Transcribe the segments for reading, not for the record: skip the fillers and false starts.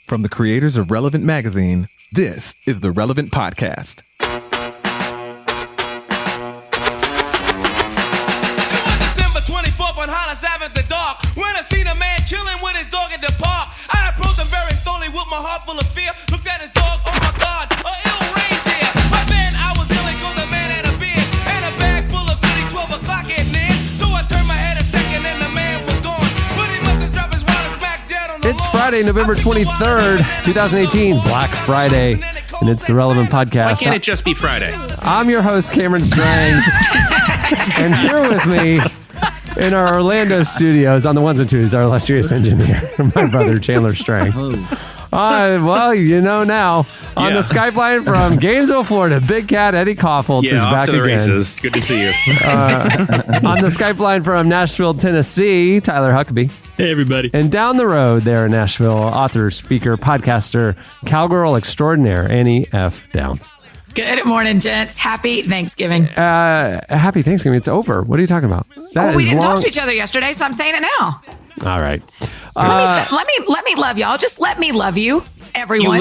From the creators of Relevant Magazine, this is the Relevant Podcast. It was December 24th on Hollis Ave at the dark when I seen a man chilling with his dog at the park. I approached him very slowly with my heart full of fear. Looked at his dog, oh my God, a ill reindeer. But then I was yelling 'cause the man had a beard and a bag full of goodies. 12 o'clock at near. So I turned my head a second and the man was gone. But he must have dropped his wallet smack dead on the It's Friday, November 23rd, 2018, Black Friday, and it's the Relevant Podcast. Why can't it just be Friday? I'm your host, Cameron Strang, and here with me in our Orlando studios on the ones and twos, our illustrious engineer, my brother, Chandler Strang. Well, you know now. On the Skype line from Gainesville, Florida, Big Cat Eddie Kaufholz is off back to the again. races. Good to see you. On the Skype line from Nashville, Tennessee, Tyler Huckabee. Hey, everybody. And down the road there in Nashville, author, speaker, podcaster, cowgirl extraordinaire, Annie F. Downs. Good morning, gents. Happy Thanksgiving. Happy Thanksgiving. It's over. What are you talking about? We didn't talk to each other yesterday, so I'm saying it now. All right. Let me love y'all. Just let me love you, everyone.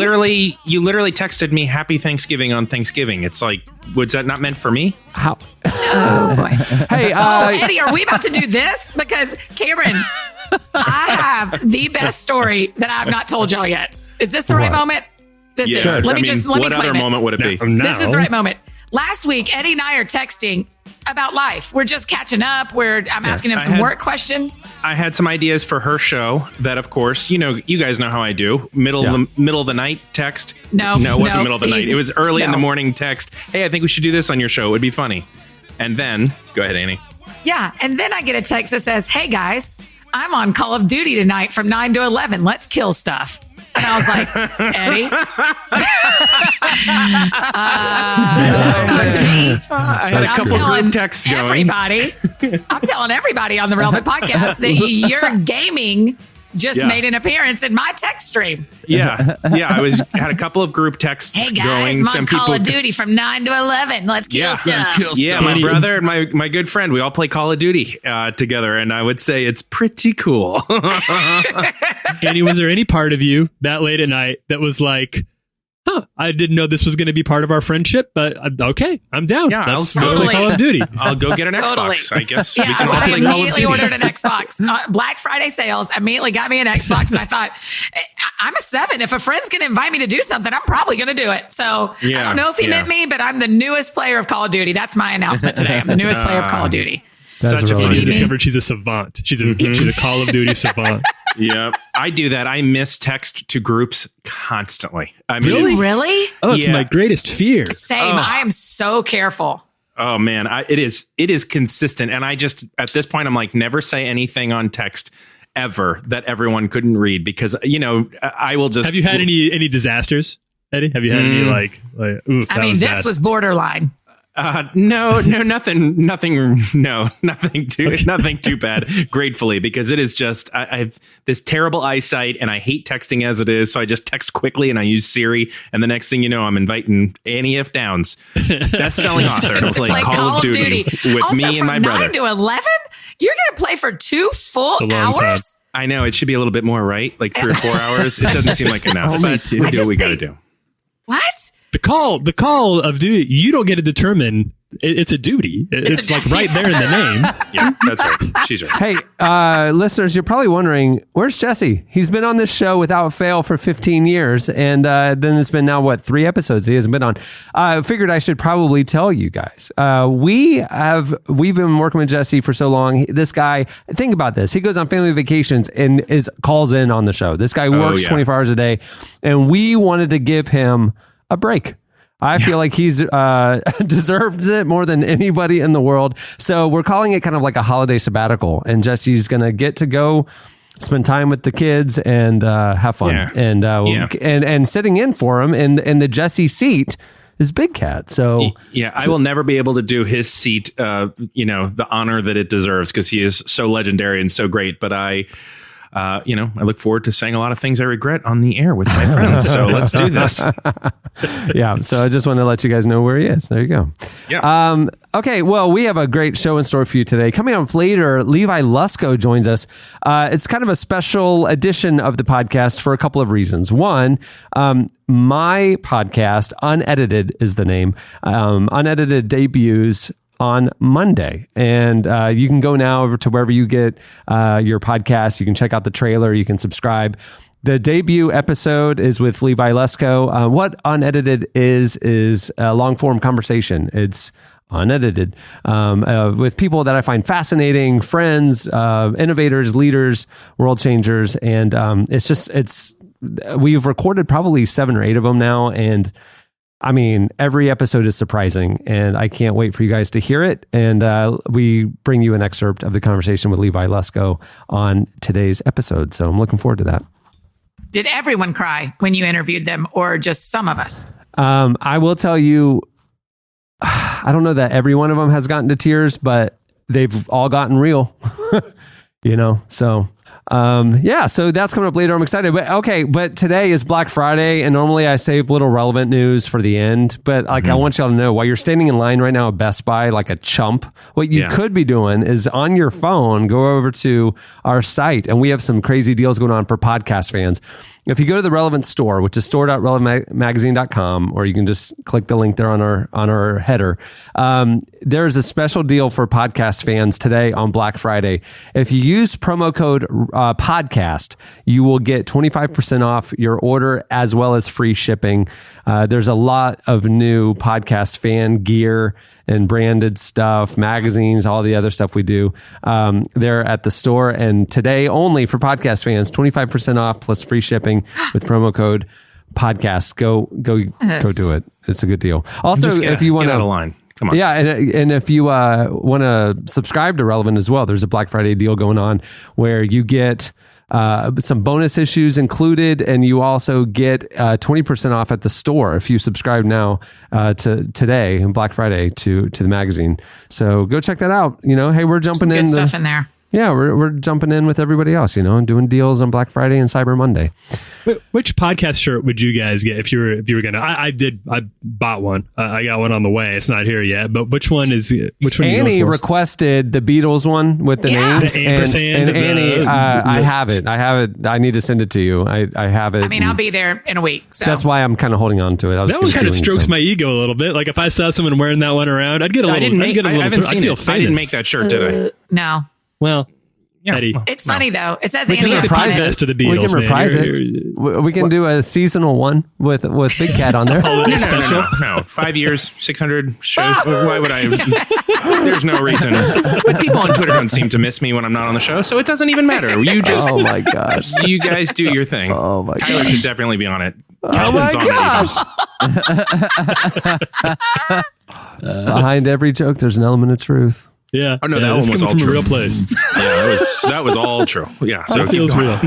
You literally texted me Happy Thanksgiving on Thanksgiving. It's like, was that not meant for me? How? Oh, boy. Hey, Eddie, are we about to do this? Because, Cameron, I have the best story that I've not told y'all yet. Is this the right moment? This is. Sure. Let me what other claim it. moment would it be? No. This is the right moment. Last week, Eddie and I are texting about life. We're just catching up. I'm asking him some work questions. I had some ideas for her show that, of course, you guys know how I do. Middle of the night text. No, it wasn't middle of the night. easy. It was early in No. the morning text. Hey, I think we should do this on your show. It would be funny. And then, go ahead, Annie. Yeah. And then I get a text that says, hey, guys, I'm on Call of Duty tonight from 9 to 11. Let's kill stuff. And I was like, Eddie? That's not to me. I had a couple group texts going. I'm telling everybody on the Relevant Podcast that your gaming just made an appearance in my text stream. Yeah. I had a couple of group texts Hey, guys, going. I'm Some on Call people of Duty from 9 to 11. Let's kill stuff. Yeah, my brother and my good friend, we all play Call of Duty together, and I would say it's pretty cool. Annie, was there any part of you that late at night that was like, I didn't know this was going to be part of our friendship, but okay, I'm down. Yeah, Let's Totally. go play Call of Duty. I'll go get an Totally. Xbox, I guess. Yeah, we can all I play Call of immediately Duty. ordered an Xbox. Black Friday sales immediately got me an Xbox, and I thought, I'm a 7. If a friend's going to invite me to do something, I'm probably going to do it. So I don't know if he meant me, but I'm the newest player of Call of Duty. That's my announcement today. I'm the newest player of Call of Duty. Such a really funny I good. discovered she's a savant. She's a Call of Duty savant. Yeah, I do that. I miss text to groups constantly. I mean, Really? Oh, it's my greatest fear. Same. I am so careful. Oh man, it is consistent, and I just at this point I'm like, never say anything on text ever that everyone couldn't read, because I will just. Have you had any disasters, Eddie? Have you had any like ooh, I mean, this was borderline. No, nothing too bad, gratefully, because it is just, I have this terrible eyesight and I hate texting as it is. So I just text quickly and I use Siri. And the next thing you know, I'm inviting Annie F. Downs, best-selling author, to play Call of Duty with also, me and from my brother. 9 to 11? You're going to play for 2 full a long time. hours? I know, it should be a little bit more, right? Like 3 or 4 hours. It doesn't seem like enough, but we do what we got to do. What? The call of duty. You don't get to determine. It's a duty. It's like right there in the name. Yeah, that's right. She's right. Hey, listeners, you're probably wondering, where's Jesse? He's been on this show without fail for 15 years. And then it's been now, 3 episodes he hasn't been on. I figured I should probably tell you guys. We've been working with Jesse for so long. This guy, think about this. He goes on family vacations and calls in on the show. This guy works 24 hours a day. And we wanted to give him a break. I feel like he's deserves it more than anybody in the world. So we're calling it kind of like a holiday sabbatical. And Jesse's going to get to go spend time with the kids and have fun. Yeah. And sitting in for him in the Jesse seat is Big Cat. So I will never be able to do his seat, the honor that it deserves, because he is so legendary and so great. But I look forward to saying a lot of things I regret on the air with my friends. So let's do this. Yeah. So I just want to let you guys know where he is. There you go. Yeah. Okay. Well, we have a great show in store for you today. Coming up later, Levi Lusko joins us. It's kind of a special edition of the podcast for a couple of reasons. One, my podcast, Unedited is the name. Unedited debuts on Monday. And you can go now over to wherever you get your podcast. You can check out the trailer. You can subscribe. The debut episode is with Levi Lusko. What Unedited is a long-form conversation. It's unedited with people that I find fascinating, friends, innovators, leaders, world changers. And we've recorded probably 7 or 8 of them now. And I mean, every episode is surprising, and I can't wait for you guys to hear it. And we bring you an excerpt of the conversation with Levi Lusko on today's episode. So I'm looking forward to that. Did everyone cry when you interviewed them, or just some of us? I will tell you, I don't know that every one of them has gotten to tears, but they've all gotten real, so... so that's coming up later. I'm excited. But today is Black Friday, and normally I save little relevant news for the end. But I want y'all to know, while you're standing in line right now at Best Buy like a chump, what you could be doing is on your phone, go over to our site, and we have some crazy deals going on for podcast fans. If you go to the Relevant store, which is store.relevantmagazine.com, or you can just click the link there on our header, there's a special deal for podcast fans today on Black Friday. If you use promo code podcast, you will get 25% off your order as well as free shipping. There's a lot of new podcast fan gear and branded stuff, magazines, all the other stuff we do there at the store. And today only for podcast fans, 25% off plus free shipping with promo code podcast. Go do it. It's a good deal. Also, if you want to get out of line. Come on. Yeah, and if you want to subscribe to Relevant as well, there's a Black Friday deal going on where you get some bonus issues included, and you also get 20% off at the store if you subscribe now to today and Black Friday to the magazine. So go check that out. Hey, we're jumping in. Good stuff in there. Yeah, we're jumping in with everybody else, and doing deals on Black Friday and Cyber Monday. Which podcast shirt would you guys get if you were gonna? I bought one. I got one on the way. It's not here yet. But which one? Annie requested the Beatles one with the names. The ampersand. And Annie, I have it. I need to send it to you. I have it. I mean, I'll be there in a week. So that's why I'm kind of holding on to it. That one kind of strokes my ego a little bit. Like if I saw someone wearing that one around, I'd get a little. I haven't seen it. I didn't make that shirt today. No. Well, yeah. Eddie. It's funny though. It says we Annie can reprise this to the Beatles. We can reprise it. We can do a seasonal one with Big Cat on there. No. 5 years, 600 shows. Why would I? There's no reason. But people on Twitter don't seem to miss me when I'm not on the show, so it doesn't even matter. You just. Oh my gosh. You guys do your thing. Oh my gosh. Tyler should definitely be on it. Oh my gosh. Behind every joke, there's an element of truth. Yeah. Oh no, that one was all from true. A real place. Yeah, that was all true. Yeah, so it feels real.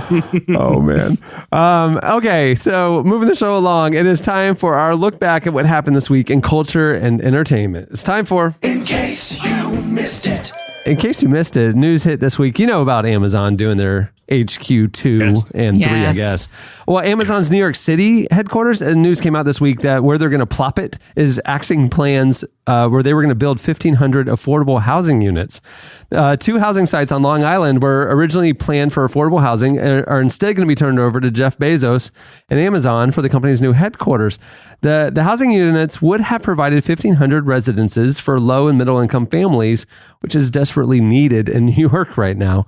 Oh man. Okay, so moving the show along, it is time for our look back at what happened this week in culture and entertainment. It's time for In Case You Missed It. In case you missed it, news hit this week. About Amazon doing their HQ 2 and 3, I guess. Well, Amazon's New York City headquarters, and news came out this week that where they're going to plop it is axing plans where they were going to build 1,500 affordable housing units. 2 housing sites on Long Island were originally planned for affordable housing and are instead going to be turned over to Jeff Bezos and Amazon for the company's new headquarters. The housing units would have provided 1,500 residences for low and middle income families, which is desperately needed in New York right now.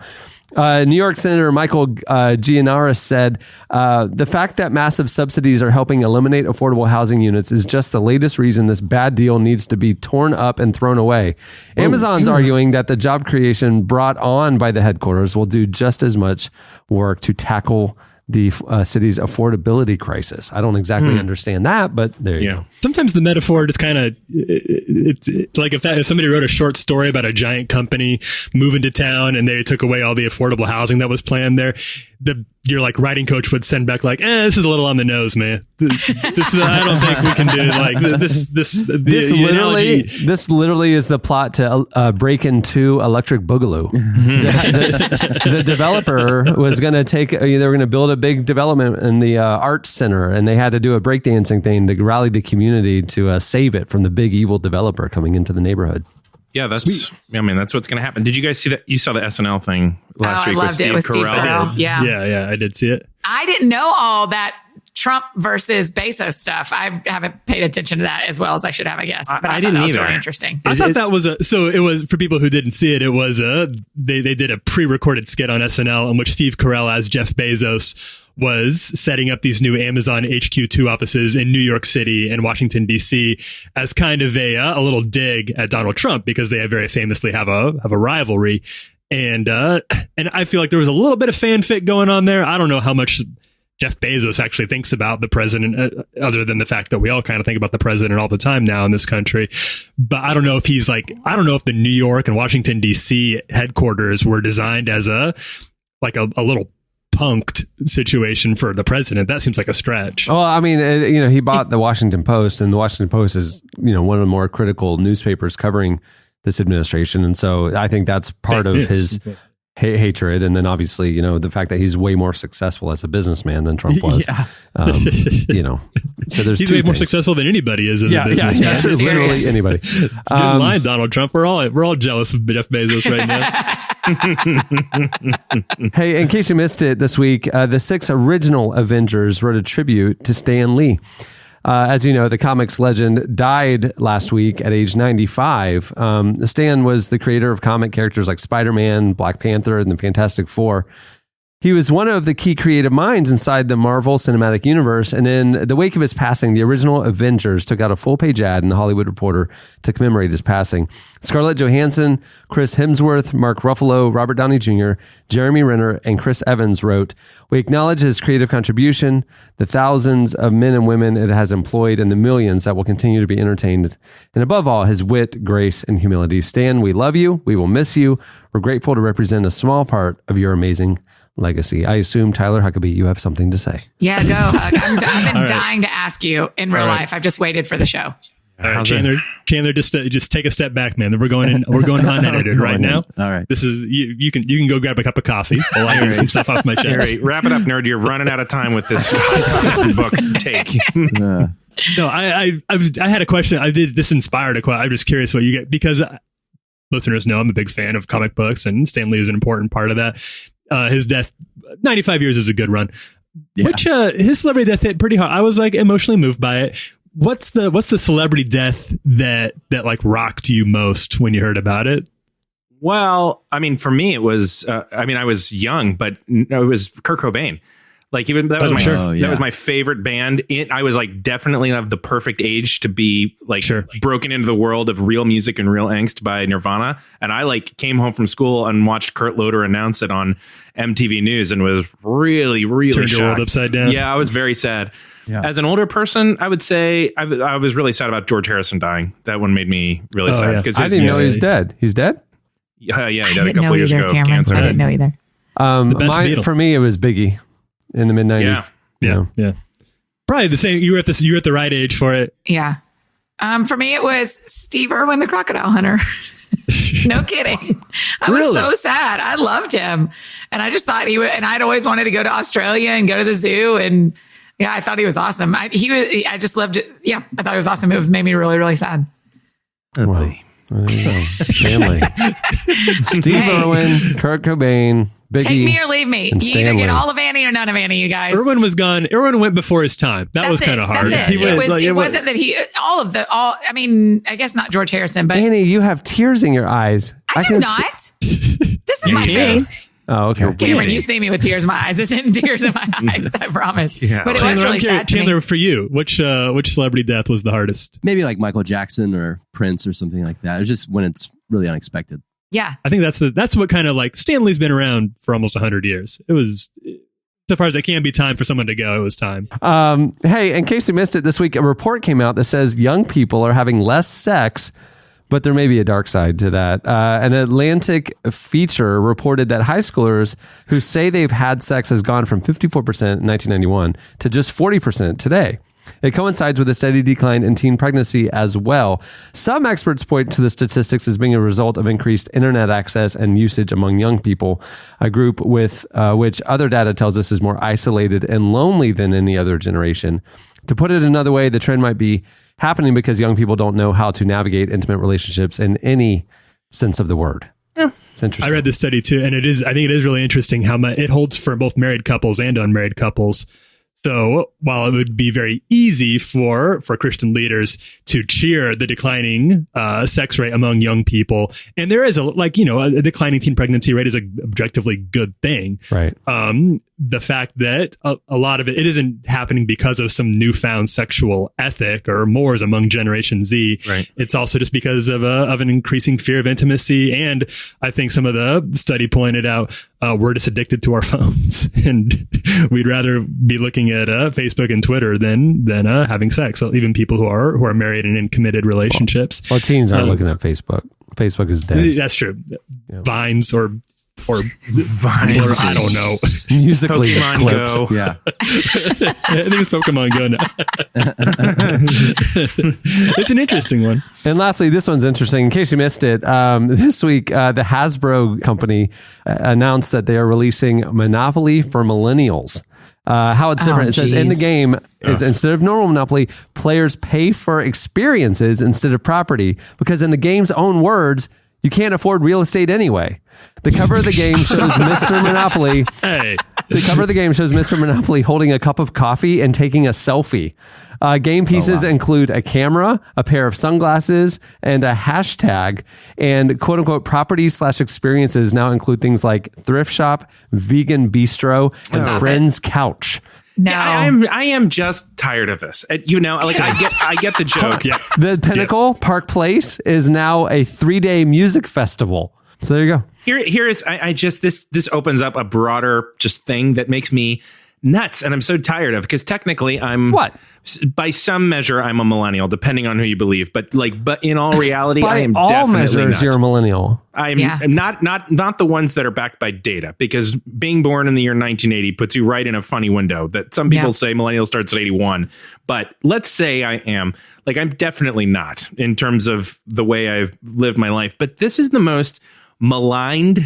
New York Senator Michael Gianaris said, the fact that massive subsidies are helping eliminate affordable housing units is just the latest reason this bad deal needs to be torn up and thrown away. Amazon's arguing that the job creation brought on by the headquarters will do just as much work to tackle the city's affordability crisis. I don't exactly understand that, but there you go. Sometimes the metaphor just kind of, it's like if somebody wrote a short story about a giant company moving to town and they took away all the affordable housing that was planned there, your like writing coach would send back like, this is a little on the nose, man. This I don't think we can do like this literally is the plot to Breakin' 2 Electric Boogaloo. The developer was going to they were going to build a big development in the arts center, and they had to do a breakdancing thing to rally the community to save it from the big evil developer coming into the neighborhood. Yeah, that's what's going to happen. Did you guys see that? You saw the SNL thing last week with Steve Carell? Yeah, I did see it. I didn't know all that Trump versus Bezos stuff. I haven't paid attention to that as well as I should have, I guess. But I didn't either. That was very interesting. I thought that was it was, for people who didn't see it, it was they did a pre-recorded skit on SNL in which Steve Carell as Jeff Bezos was setting up these new Amazon HQ2 offices in New York City and Washington, D.C. as kind of a little dig at Donald Trump, because they very famously have a rivalry. And I feel like there was a little bit of fanfic going on there. I don't know how much Jeff Bezos actually thinks about the president, other than the fact that we all kind of think about the president all the time now in this country. But I don't know if I don't know if the New York and Washington, D.C. headquarters were designed as a little punked situation for the president. That seems like a stretch. Well, I mean, he bought the Washington Post, and the Washington Post is, one of the more critical newspapers covering this administration. And so I think that's part of his hatred. And then obviously, the fact that he's way more successful as a businessman than Trump was. So there's he's way more successful than anybody is as a businessman. Yeah, literally anybody. Good line, Donald Trump. We're all jealous of Jeff Bezos right now. Hey, in case you missed it this week, the 6 original Avengers wrote a tribute to Stan Lee. As you know, the comics legend died last week at age 95. Stan was the creator of comic characters like Spider-Man, Black Panther, and the Fantastic Four. He was one of the key creative minds inside the Marvel Cinematic Universe, and in the wake of his passing, the original Avengers took out a full-page ad in The Hollywood Reporter to commemorate his passing. Scarlett Johansson, Chris Hemsworth, Mark Ruffalo, Robert Downey Jr., Jeremy Renner, and Chris Evans wrote, "We acknowledge his creative contribution, the thousands of men and women it has employed, and the millions that will continue to be entertained, and above all, his wit, grace, and humility. Stan, we love you. We will miss you. We're grateful to represent a small part of your amazing legacy." I assume, Tyler Huckabee, you have something to say. Yeah, go, Huck. I've been dying to ask you in real life. I've just waited for the show. Chandler, just take a step back, man. We're going unedited right now. All right. This is you can go grab a cup of coffee while I get some stuff off my chest. Harry, wrap it up, nerd. You're running out of time with this book take. No, I had a question. This inspired a question. I'm just curious what you get, because listeners know I'm a big fan of comic books, and Stan Lee is an important part of that. His death, 95 years is a good run. Yeah. Which his celebrity death hit pretty hard. I was like emotionally moved by it. What's the celebrity death that like rocked you most when you heard about it? Well, I mean, for me, it was. I was young, but it was Kurt Cobain. Like, even that was that was my favorite band. I was like definitely of the perfect age to be like broken into the world of real music and real angst by Nirvana. And I like came home from school and watched Kurt Loder announce it on MTV News and was really, really turned shocked. Your world upside down. Yeah, I was very sad. Yeah. As an older person, I would say I was really sad about George Harrison dying. That one made me really sad. Because I didn't know he's dead. He's dead? Yeah, he died a couple years ago of cancer. I didn't know either. For me, it was Biggie. In the mid-90s. Yeah. Probably the same. You were at the right age for it. Yeah. For me, it was Steve Irwin, the crocodile hunter. No kidding. I was so sad. I loved him. And I just thought and I'd always wanted to go to Australia and go to the zoo. And yeah, I thought he was awesome. I just loved it. Yeah. I thought it was awesome. It made me really, really sad. Wow. Family. Steve Irwin, Kurt Cobain, Biggie. Take me or leave me. You either get all of Annie or none of Annie, you guys. Irwin was gone. Irwin went before his time. That was kind of hard. That's it. It wasn't that I mean, I guess not George Harrison, but Annie, you have tears in your eyes. I do not. This is my face. Oh, okay. Cameron, you see me with tears in my eyes. This isn't tears in my eyes, I promise. Yeah. But it was really sad to me. Chandler, for you, which celebrity death was the hardest? Maybe like Michael Jackson or Prince or something like that. It's just when it's really unexpected. Yeah. I think that's what kind of like Stan Lee's been around for almost 100 years. It was, so far as it can be time for someone to go, it was time. Hey, in case you missed it this week, a report came out that says young people are having less sex but there may be a dark side to that. An Atlantic feature reported that high schoolers who say they've had sex has gone from 54% in 1991 to just 40% today. It coincides with a steady decline in teen pregnancy as well. Some experts point to the statistics as being a result of increased internet access and usage among young people, a group with which other data tells us is more isolated and lonely than any other generation. To put it another way, the trend might be happening because young people don't know how to navigate intimate relationships in any sense of the word. Yeah. It's interesting. I read this study too, and I think it is really interesting how much it holds for both married couples and unmarried couples. So while it would be very easy for Christian leaders to cheer the declining sex rate among young people, and there is a declining teen pregnancy rate is an objectively good thing. Right. The fact that a lot of it isn't happening because of some newfound sexual ethic or mores among Generation Z. Right. It's also just because of an increasing fear of intimacy. And I think some of the study pointed out we're just addicted to our phones, and we'd rather be looking at Facebook and Twitter than having sex. So even people who are married and in committed relationships. Well, teens aren't looking at Facebook. Facebook is dead. That's true. Yeah. Vines or Vines. Or I don't know. Musically, Pokemon Go. Yeah. I think it's Pokemon Go now. It's an interesting one. And lastly, this one's interesting. In case you missed it, this week, the Hasbro company announced that they are releasing Monopoly for Millennials. How it's different. It says in the game, instead of normal Monopoly, players pay for experiences instead of property, because in the game's own words, you can't afford real estate anyway. The cover of the game shows Mr. Monopoly. Hey. The cover of the game shows Mr. Monopoly holding a cup of coffee and taking a selfie. Game pieces include a camera, a pair of sunglasses, and a hashtag. And quote unquote properties/experiences now include things like thrift shop, vegan bistro, and friend's couch. No, Yeah, I am just tired of this. I get the joke. Yeah. The Pinnacle Park Place is now a 3-day music festival. So there you go. Here is this opens up a broader just thing that makes me nuts, and I'm so tired of, because technically I'm by some measure I'm a millennial, depending on who you believe, but in all reality I am all definitely measures not. you're a millennial. I'm not the ones that are backed by data, because being born in the year 1980 puts you right in a funny window that some people say millennial starts at 81, but let's say I am. I'm definitely not in terms of the way I've lived my life, but this is the most maligned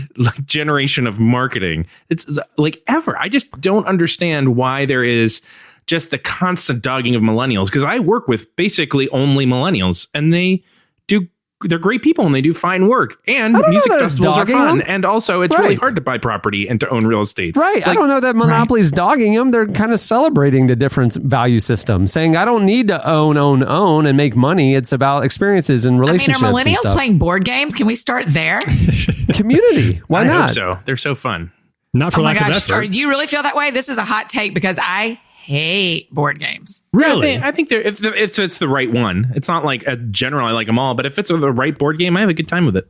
generation of marketing it's ever. I just don't understand why there is just the constant dogging of millennials, because I work with basically only millennials, and they're great people and they do fine work, and music festivals are fun. And also it's really hard to buy property and to own real estate. Right. I don't know that Monopoly's dogging them. They're kind of celebrating the different value system, saying I don't need to own and make money. It's about experiences and relationships. Are millennials playing board games? Can we start there? Community. Why not? I hope so. They're so fun. Not for lack of effort. Do you really feel that way? This is a hot take, because I hate board games. Really? I think if it's the right one. It's not like a general I like them all, but if it's the right board game, I have a good time with it.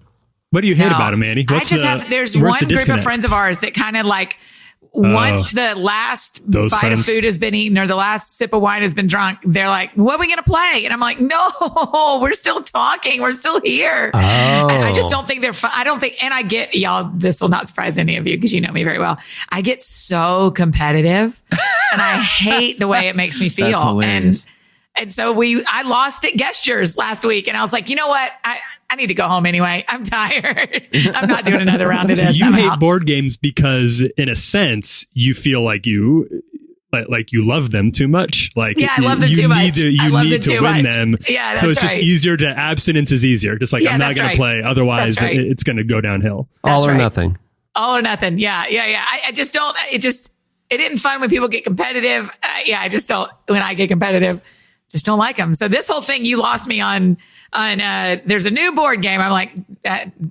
What do you hate about them, Andy? There's one group of friends of ours that kind of once the last bite of food has been eaten or the last sip of wine has been drunk, they're like, what are we going to play? And I'm like, no, we're still talking. We're still here. Oh. And I just don't think they're fun. I don't think, and I get, y'all, this will not surprise any of you because you know me very well. I get so competitive and I hate the way it makes me feel. That's hilarious. And so I lost at Gestures last week, and I was like, you know what? I need to go home anyway. I'm tired. I'm not doing another round of this. So you hate board games because, in a sense, you feel like you love them too much. I love them too much. You need to win them. Yeah, that's so it's just easier to abstinence is easier. Just I'm not going to play. Otherwise, it's going to go downhill. All or nothing. All or nothing. Yeah. I just don't. It isn't fun when people get competitive. I just don't. When I get competitive, just don't like them. So this whole thing, you lost me on there's a new board game. I'm like,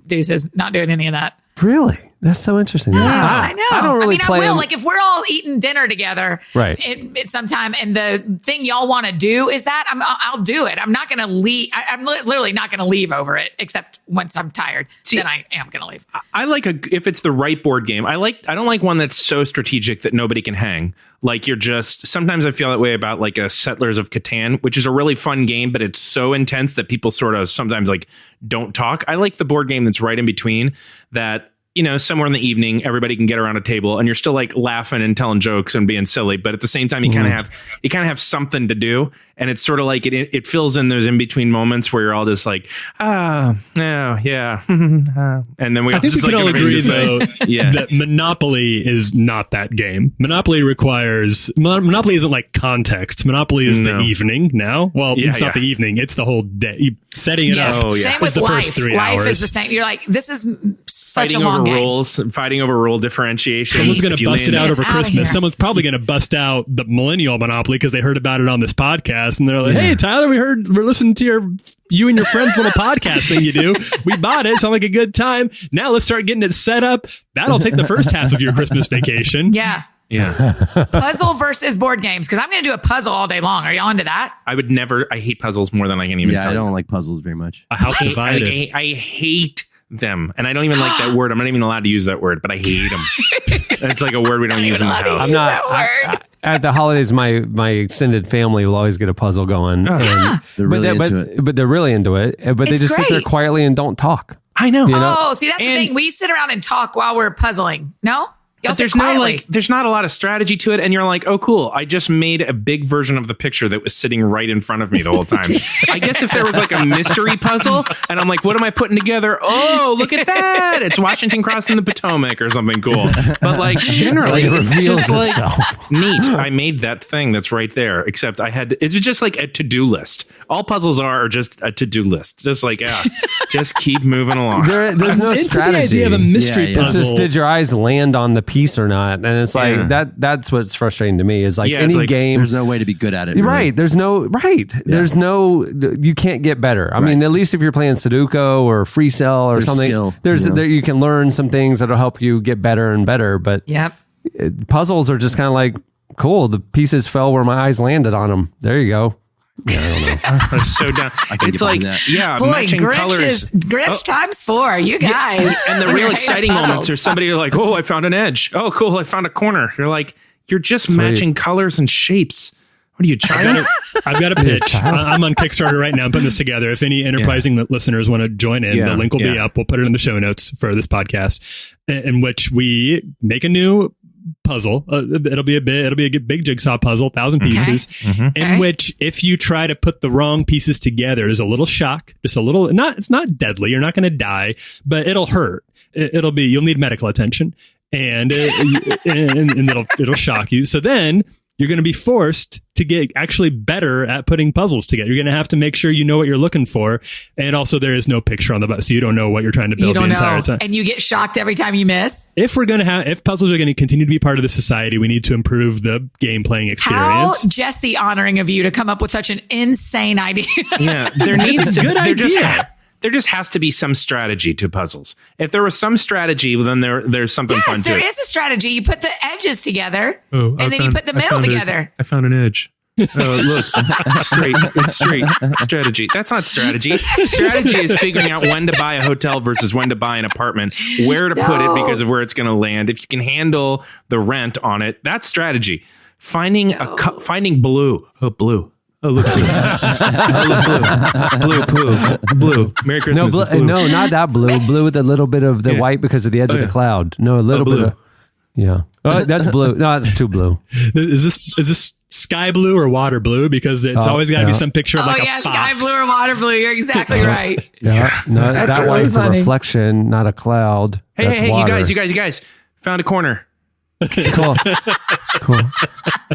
deuces, not doing any of that. Really? That's so interesting. Yeah, I know. I don't really play. I will. Like if we're all eating dinner together, right? At sometime, and the thing y'all want to do is that I'll do it. I'm not going to leave. I'm literally not going to leave over it, except once I'm tired. Then I am going to leave. I like if it's the right board game. I don't like one that's so strategic that nobody can hang. Like sometimes I feel that way about like a Settlers of Catan, which is a really fun game, but it's so intense that people sort of sometimes like don't talk. I like the board game that's right in between that. Somewhere in the evening, everybody can get around a table and you're still like laughing and telling jokes and being silly. But at the same time, you kind of have something to do. And it's sort of like it fills in those in between moments where you're all just like, yeah. And then we I think just we can all agree, though, yeah. that Monopoly is not that game. Monopoly isn't like context. Monopoly is the evening now. Well, it's not the evening. It's the whole day. Setting it up. Oh, yeah. Same with the life. First 3 life hours. is the same. You're like, this is such Fighting a long over game. rules, fighting over rule differentiation. Someone's going to bust it out over Get outta Christmas. here. Someone's probably going to bust out the Millennial Monopoly because they heard about it on this podcast. And they're like, hey, Tyler, we're listening to you and your friend's little podcast thing you do. We bought it. Sound like a good time. Now let's start getting it set up. That'll take the first half of your Christmas vacation. Yeah. Yeah. Puzzle versus board games. Because I'm going to do a puzzle all day long. Are y'all into that? I hate puzzles more than I can even tell I you. don't like puzzles very much. A house divided. I hate them. And I don't even like that word. I'm not even allowed to use that word, but I hate them. It's like a word we don't use in the house. I'm not. At the holidays, my extended family will always get a puzzle going. And, They're really into it. But they're really into it. But they It's just sit there great. quietly and don't talk. I know. Oh, see, that's the thing. We sit around and talk while we're puzzling. No? Y'all But sit there's quietly. there's not a lot of strategy to it. And you're like, oh, cool. I just made a big version of the picture that was sitting right in front of me the whole time. I guess if there was like a mystery puzzle and I'm like, what am I putting together? Oh, look at that. It's Washington crossing the Potomac or something cool. But like generally, it's just like neat. I made that thing that's right there, except it's just like a to-do list. All puzzles are just a to-do list. Just like, just keep moving along. There's no Into strategy. the idea of a mystery Yeah, yeah. It's puzzle. just, did your eyes land on the piece or not? And it's like that's what's frustrating to me is like Yeah, any it's like, game. There's no way to be good at it. really. Right. There's no, you can't get better. I mean, at least if you're playing Sudoku or Free Cell or There's something, skill, there you can learn some things that'll help you get better and better. But Yep. puzzles are just kind of like, cool, the pieces fell where my eyes landed on them. There you go. Yeah, I don't know. I'm so done. can It's get like, behind that. Boy, matching Grinch colors. Grinch times 4. You guys. And the You're real hating exciting puzzles. moments are somebody you're like, oh, I found an edge. Oh, cool. I found a corner. You're like, you're just matching colors and shapes. What are you, child? I've got a pitch. I'm on Kickstarter right now. I'm putting this together. If any enterprising listeners want to join in, the link will be up. We'll put it in the show notes for this podcast, in which we make a new puzzle. It'll be a big jigsaw puzzle, 1,000 pieces, in which if you try to put the wrong pieces together, there's a little shock, just a little. It's not deadly. You're not going to die, but it'll hurt. You'll need medical attention, and it'll shock you. So then you're going to be forced to get actually better at putting puzzles together. You're going to have to make sure you know what you're looking for. And also there is no picture on the button, so you don't know what you're trying to build the entire time. And you get shocked every time you miss. If puzzles are going to continue to be part of the society, we need to improve the game playing How experience. Jesse honoring of you to come up with such an insane idea. Yeah, there It's needs a to good there just idea. there just has to be some strategy to puzzles. If there was some strategy, well, then there's something fun Yes, to there it. is a strategy. You put the edges together, Oh, and then you put the middle together. I found an edge. Oh, look, straight. It's straight. Strategy. That's not strategy. Strategy is figuring out when to buy a hotel versus when to buy an apartment, where to put it because of where it's going to land. If you can handle the rent on it, that's strategy. Finding blue. Oh, blue. Oh, look, blue. Oh, look, blue. Merry No, Christmas. It's blue. no, not that blue. Blue with a little bit of the white because of the edge of the cloud. No, a little bit blue. of. Yeah. Oh, that's blue. No, that's too blue. Is this sky blue or water blue? Because it's always got to be some picture of Oh, like yeah, a fox. sky blue or water blue. You're exactly right. Yeah. No, That's that really one's funny. a reflection, not a cloud. Hey, That's hey, water. you guys. Found a corner. Cool. Found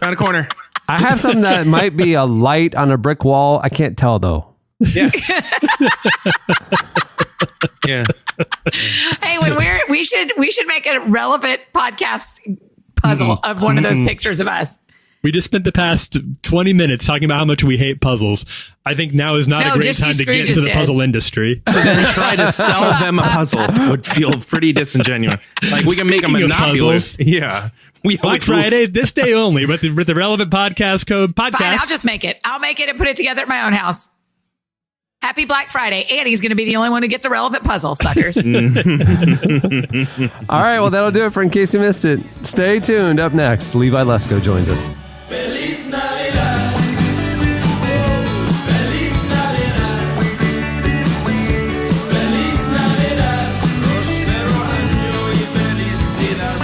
a corner. I have something that might be a light on a brick wall. I can't tell though. Yeah. Yeah. Hey, we should make a relevant podcast puzzle of one of those pictures of us. We just spent the past 20 minutes talking about how much we hate puzzles. I think now is not a great time to get into the puzzle industry. To then try to sell them a puzzle would feel pretty disingenuous. Like we can make a monopoly. Yeah. Black Friday, this day only, with the relevant podcast code podcast. Fine, I'll just make it. I'll make it and put it together at my own house. Happy Black Friday. Annie's going to be the only one who gets a relevant puzzle, suckers. All right, well, that'll do it for In Case You Missed It. Stay tuned. Up next, Levi Lusko joins us. Feliz Navidad. Feliz Navidad. Feliz Navidad. Prospero año y felicidad.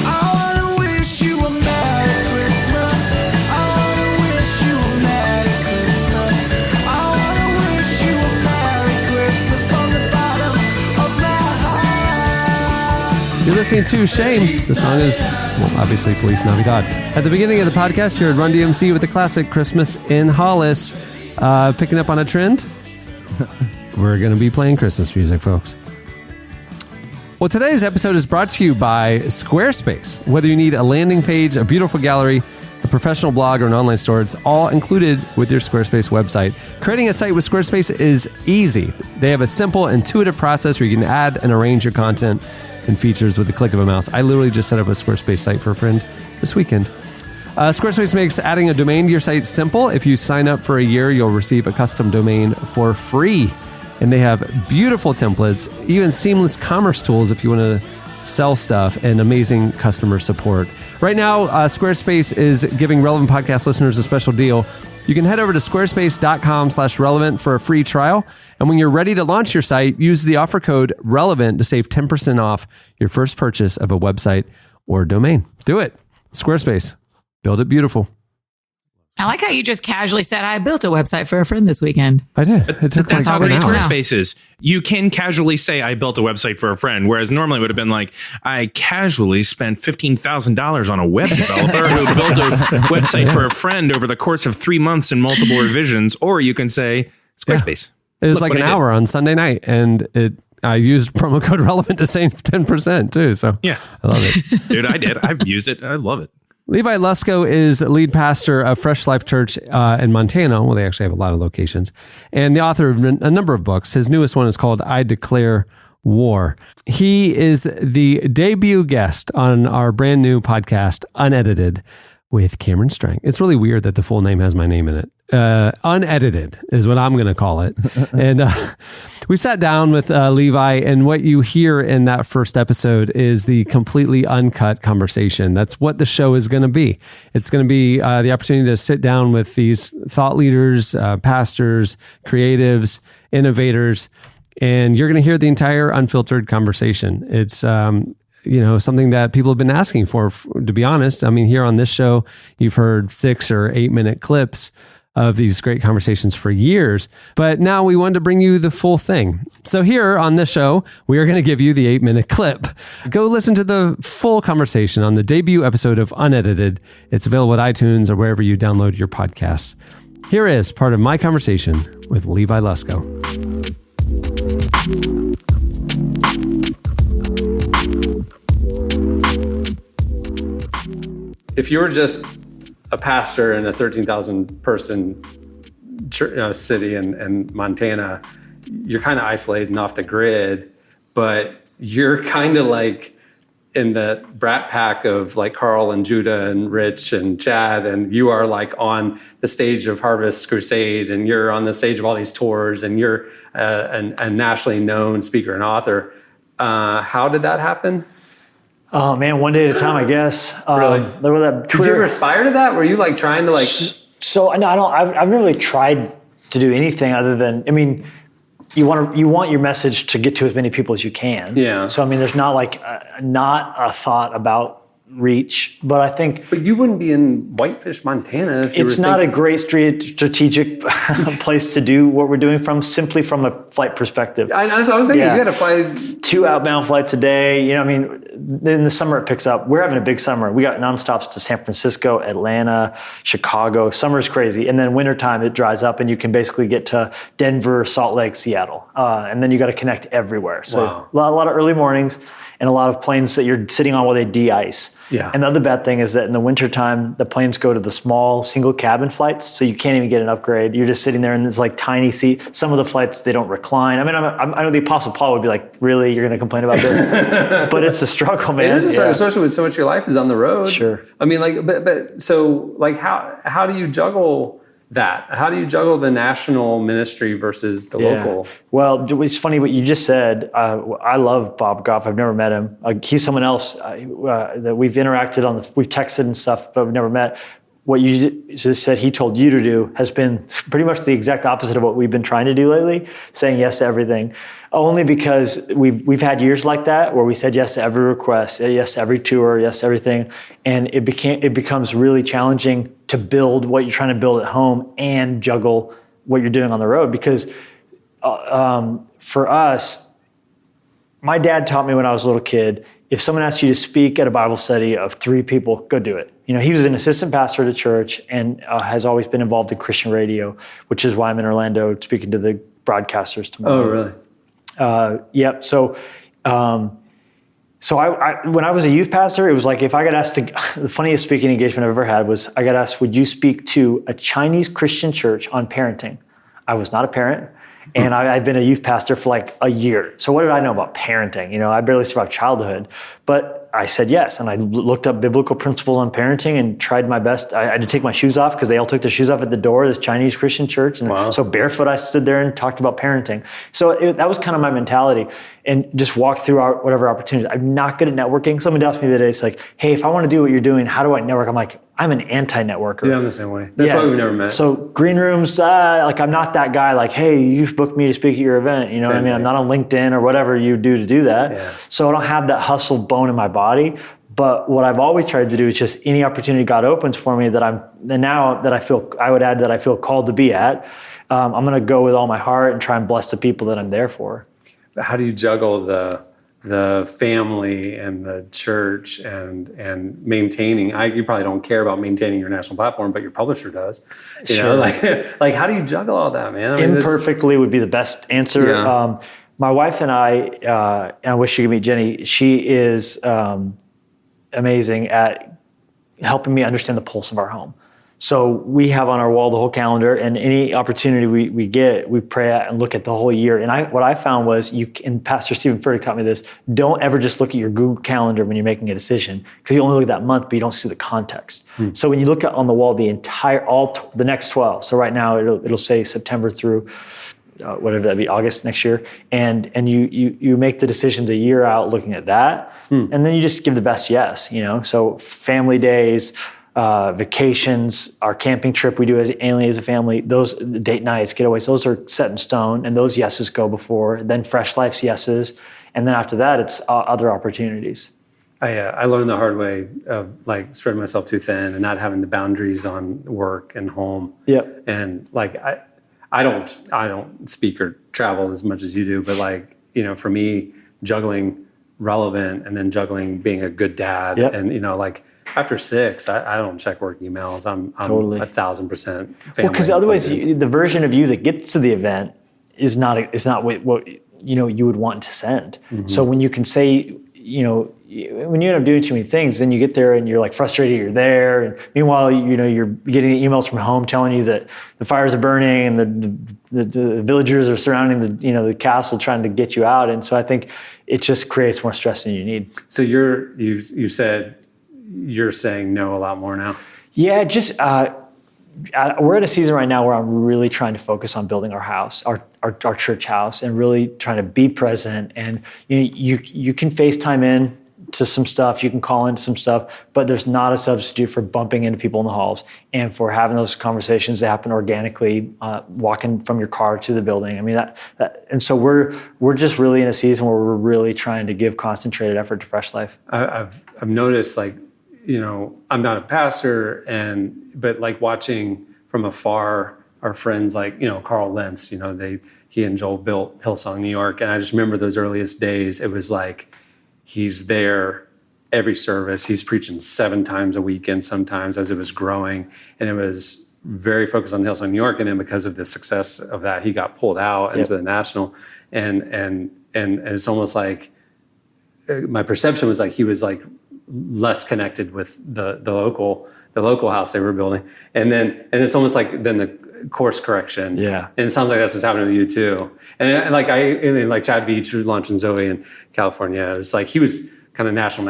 I wanna wish you a Merry Christmas. I wanna wish you a Merry Christmas. I wanna wish you a Merry Christmas from the bottom of my heart. You're listening to Shame. The song is, well, obviously Feliz Navidad. At the beginning of the podcast, you heard Run DMC with the classic Christmas in Hollis. Picking up on a trend, we're going to be playing Christmas music, folks. Well, today's episode is brought to you by Squarespace. Whether you need a landing page, a beautiful gallery, a professional blog, or an online store, it's all included with your Squarespace website. Creating a site with Squarespace is easy. They have a simple, intuitive process where you can add and arrange your content and features with the click of a mouse. I literally just set up a Squarespace site for a friend this weekend. Squarespace makes adding a domain to your site simple. If you sign up for a year, you'll receive a custom domain for free. And they have beautiful templates, even seamless commerce tools if you want to sell stuff, and amazing customer support. Right now, Squarespace is giving Relevant Podcast listeners a special deal. You can head over to squarespace.com/relevant for a free trial. And when you're ready to launch your site, use the offer code RELEVANT to save 10% off your first purchase of a website or domain. Do it. Squarespace. Build it beautiful. I like how you just casually said, I built a website for a friend this weekend. I did. It took That's how like great an hour. Squarespace is. You can casually say, I built a website for a friend, whereas normally it would have been like, I casually spent $15,000 on a web developer who built a website for a friend over the course of 3 months and multiple revisions. Or you can say, Squarespace. It was Look like what an I did. hour on Sunday night, and I used promo code RELEVANT to save 10% too. So Yeah. I love it. Dude, I did. I've used it. I love it. Levi Lusko is lead pastor of Fresh Life Church in Montana. Well, they actually have a lot of locations, and the author of a number of books. His newest one is called I Declare War. He is the debut guest on our brand new podcast, Unedited, with Cameron Strang. It's really weird that the full name has my name in it. Unedited is what I'm going to call it. And we sat down with Levi, and what you hear in that first episode is the completely uncut conversation. That's what the show is going to be. It's going to be the opportunity to sit down with these thought leaders, pastors, creatives, innovators, and you're going to hear the entire unfiltered conversation. It's something that people have been asking for, to be honest. I mean, here on this show, you've heard 6 or 8 minute clips of these great conversations for years, but now we wanted to bring you the full thing. So here on this show, we are going to give you the 8-minute clip. Go listen to the full conversation on the debut episode of Unedited. It's available at iTunes or wherever you download your podcasts. Here is part of my conversation with Levi Lusko. If you were just a pastor in a 13,000 person city in Montana, you're kind of isolated and off the grid, but you're kind of like in the brat pack of like Carl and Judah and Rich and Chad, and you are like on the stage of Harvest Crusade, and you're on the stage of all these tours, and you're a nationally known speaker and author. How did that happen? Oh man, one day at a time, I guess. Really? There was that Did you ever aspire to that? Were you like trying to like? So no, I don't. I've never really tried to do anything other than. I mean, you want your message to get to as many people as you can. Yeah. So I mean, there's not like not a thought about reach, but I think. But you wouldn't be in Whitefish, Montana. If you it's not a great strategic place to do what we're doing simply from a flight perspective. I was thinking Yeah. you got to fly 2 outbound flights a day. I mean, in the summer it picks up. We're having a big summer. We got nonstops to San Francisco, Atlanta, Chicago. Summer's crazy. And then wintertime it dries up and you can basically get to Denver, Salt Lake, Seattle. And then you got to connect everywhere. So Wow. a lot of early mornings. and a lot of planes that you're sitting on while they de-ice. Yeah. And the other bad thing is that in the wintertime, the planes go to the small single cabin flights, so you can't even get an upgrade. You're just sitting there in this like tiny seat. Some of the flights, they don't recline. I mean, I know the Apostle Paul would be like, really, you're going to complain about this? But it's a struggle, man. It is a struggle, especially when so much of your life is on the road. Sure. I mean, like, but so like, how do you juggle that? How do you juggle the national ministry versus the local? Well, it's funny what you just said. I love Bob Goff. I've never met him. He's someone else that we've interacted on. We've texted and stuff, but we've never met. What you just said he told you to do has been pretty much the exact opposite of what we've been trying to do lately, saying yes to everything. Only because we've had years like that where we said yes to every request, yes to every tour, yes to everything, and it becomes really challenging to build what you're trying to build at home and juggle what you're doing on the road. Because for us, my dad taught me when I was a little kid, if someone asks you to speak at a Bible study of 3 people, go do it. You know, he was an assistant pastor at a church and has always been involved in Christian radio, which is why I'm in Orlando speaking to the broadcasters tomorrow. Oh, really? Yep. So I when I was a youth pastor, it was like if I got asked to, the funniest speaking engagement I've ever had was I got asked, would you speak to a Chinese Christian church on parenting? I was not a parent. And I'd been a youth pastor for like a year. So what did I know about parenting? You know, I barely survived childhood, but I said yes. And I looked up biblical principles on parenting and tried my best. I had to take my shoes off because they all took their shoes off at the door of this Chinese Christian church. And so barefoot, I stood there and talked about parenting. So that was kind of my mentality, and just walk through whatever opportunity. I'm not good at networking. Someone asked me the other day, it's like, hey, if I want to do what you're doing, how do I network? I'm like, I'm an anti-networker. Yeah, I'm the same way. That's why we've never met. So green rooms, like I'm not that guy like, hey, you've booked me to speak at your event. You know what I mean? I'm not on LinkedIn or whatever you do to do that. Yeah. So I don't have that hustle bone in my body. But what I've always tried to do is just any opportunity God opens for me that I feel called to be at, I'm going to go with all my heart and try and bless the people that I'm there for. How do you juggle the family and the church and maintaining? You probably don't care about maintaining your national platform, but your publisher does. You know, like how do you juggle all that, man? I mean, imperfectly would be the best answer. Yeah. My wife and I wish you could meet Jenny. She is amazing at helping me understand the pulse of our home. So we have on our wall the whole calendar, and any opportunity we get, we pray at and look at the whole year. And what I found was, and Pastor Stephen Furtick taught me this, don't ever just look at your Google Calendar when you're making a decision, because you only look at that month, but you don't see the context. So when you look at on the wall the next 12, so right now it'll say September through whatever that'd be, August next year, and you make the decisions a year out looking at that, and then you just give the best yes, you know. So family days, vacations, our camping trip we do as a family, those date nights, getaways, those are set in stone, and those yeses go before. Then Fresh Life's yeses, and then after that, it's other opportunities. I learned the hard way of like spreading myself too thin and not having the boundaries on work and home. Yep. And like I don't speak or travel as much as you do, but like, you know, for me, juggling relevant and then juggling being a good dad, and you know, like after 6, I don't check work emails. I'm totally 1,000% family. Well, because otherwise, the version of you that gets to the event is not what you know you would want to send. Mm-hmm. So when you can say, you know, when you end up doing too many things, then you get there and you're like frustrated you're there. And meanwhile, you know, you're getting emails from home telling you that the fires are burning and the villagers are surrounding the castle trying to get you out. And so I think it just creates more stress than you need. So you said you're saying no a lot more now. Yeah, just we're at a season right now where I'm really trying to focus on building our house, our church house, and really trying to be present. And you can FaceTime in to some stuff, you can call into some stuff, but there's not a substitute for bumping into people in the halls and for having those conversations that happen organically, walking from your car to the building. I mean that and so we're just really in a season where we're really trying to give concentrated effort to Fresh Life. I've noticed, like, you know, I'm not a pastor, but like watching from afar our friends like, you know, Carl Lentz, you know, he and Joel built Hillsong New York, and I just remember those earliest days. It was like he's there every service. He's preaching 7 times a weekend sometimes as it was growing, and it was very focused on Hillsong New York. And then because of the success of that, he got pulled out into the national, and it's almost like my perception was like he was like less connected with the local house they were building, and it's almost like then the course correction. Yeah, and it sounds like that's what's happening with you too. And like Chad Veach, Lunch and Zoe in California, it was like he was kind of national,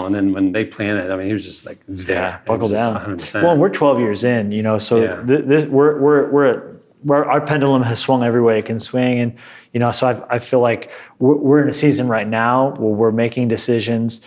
and then when they planted, I mean, he was just like there, buckle down. 100%. Well, we're 12 years in, so we're our pendulum has swung every way it can swing, and so I feel like we're in a season right now where we're making decisions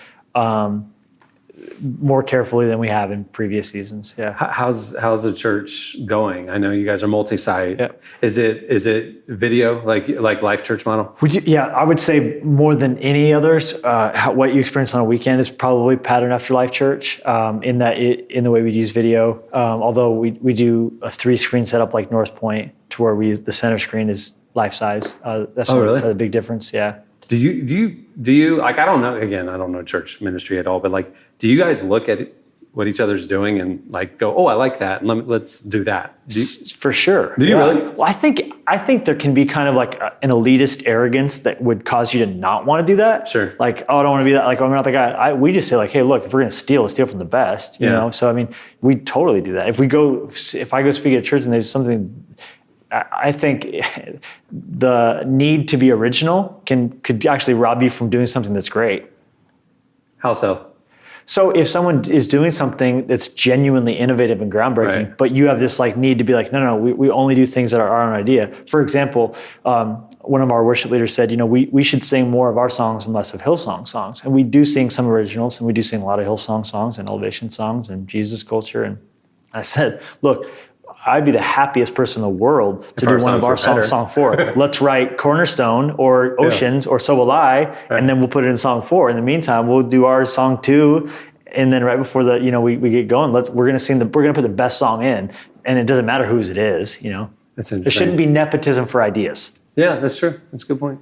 more carefully than we have in previous seasons. Yeah. How's the church going? I know you guys are multi-site. Yeah. Is it video like Life Church model? I would say more than any others, what you experience on a weekend is probably patterned after Life Church in the way we use video. Although we do a 3-screen setup like North Point to where the center screen is life size. That's really? a big difference. Yeah. Do you like, I don't know, again, I don't know church ministry at all, but like, do you guys look at what each other's doing and like go, oh, I like that, and let's do that? For sure. Do you really? Well, I think there can be kind of like an elitist arrogance that would cause you to not want to do that. Sure. Like, oh, I don't want to be that. Like, I'm not the guy. We just say like, hey, look, if we're going to steal, let's steal from the best. You know. So I mean, we totally do that. If I go speak at church and there's something, I think the need to be original could actually rob you from doing something that's great. How so? So if someone is doing something that's genuinely innovative and groundbreaking, but you have this like need to be like, no, we only do things that are our own idea. For example, one of our worship leaders said, we should sing more of our songs and less of Hillsong songs. And we do sing some originals, and we do sing a lot of Hillsong songs and Elevation songs and Jesus culture. And I said, look, I'd be the happiest person in the world to do one of our songs, Song 4. Let's write Cornerstone or Oceans or So Will I, and then we'll put it in Song 4. In the meantime, we'll do our Song 2, and then right before we get going, we're going to put the best song in, and it doesn't matter whose it is. That's interesting. There shouldn't be nepotism for ideas. Yeah, that's true. That's a good point.